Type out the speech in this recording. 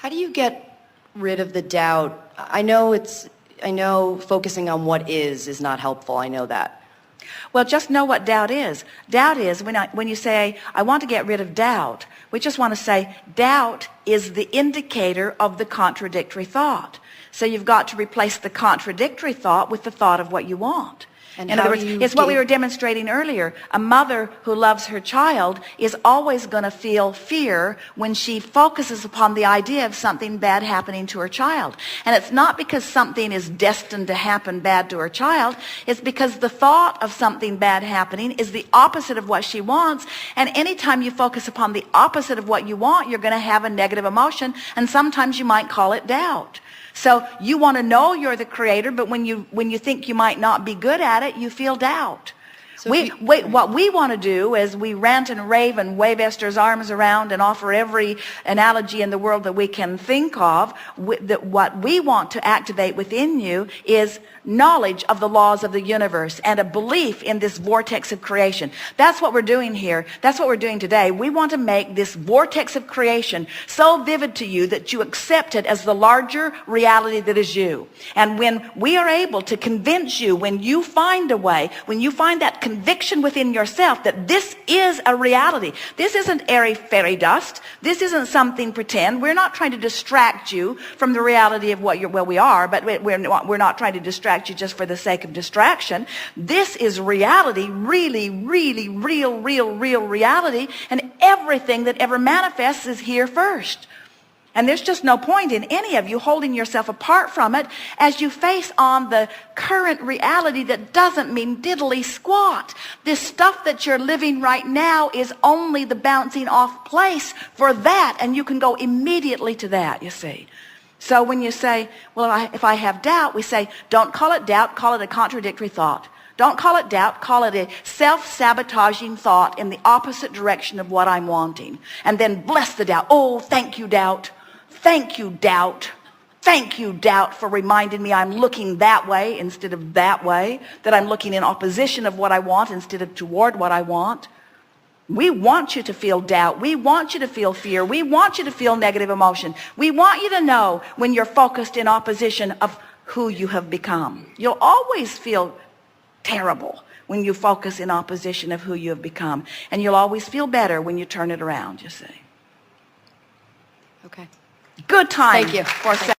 How do you get rid of the doubt? I know focusing on what is not helpful. I know that. Well, just know what doubt is. Doubt is when you say, I want to get rid of doubt, we just want to say doubt is the indicator of the contradictory thought. So you've got to replace the contradictory thought with the thought of what you want. And in other words, it's what we were demonstrating earlier. A mother who loves her child is always going to feel fear when she focuses upon the idea of something bad happening to her child. And it's not because something is destined to happen bad to her child. It's because the thought of something bad happening is the opposite of what she wants. And anytime you focus upon the opposite of what you want, you're going to have a negative emotion. And sometimes you might call it doubt. So you want to know you're the creator, but when you think you might not be good at it, you feel doubt. So what we want to do is we rant and rave and wave Esther's arms around and offer every analogy in the world that we can think of. What we want to activate within you is knowledge of the laws of the universe and a belief in this vortex of creation. That's what we're doing here. That's what we're doing today. We want to make this vortex of creation so vivid to you that you accept it as the larger reality that is you. And when we are able to convince you, when you find a way, when you find that conviction within yourself that this is a reality, this isn't airy fairy dust, this isn't something pretend. We're not trying to distract you from the reality of what we are, but we're not trying to distract you just for the sake of distraction. This is reality, really, really, real reality, and everything that ever manifests is here first. And there's just no point in any of you holding yourself apart from it as you face on the current reality that doesn't mean diddly squat. This stuff that you're living right now is only the bouncing off place for that, and you can go immediately to that, you see. So when you say, well, if I have doubt, we say, don't call it doubt, call it a contradictory thought. Don't call it doubt, call it a self-sabotaging thought in the opposite direction of what I'm wanting. And then bless the doubt. Oh, thank you, doubt. Thank you, doubt. Thank you, doubt, for reminding me I'm looking that way instead of that way, that I'm looking in opposition of what I want instead of toward what I want. We want you to feel doubt. We want you to feel fear. We want you to feel negative emotion. We want you to know when you're focused in opposition of who you have become. You'll always feel terrible when you focus in opposition of who you have become. And you'll always feel better when you turn it around, you see. Okay. Good time. Thank you. For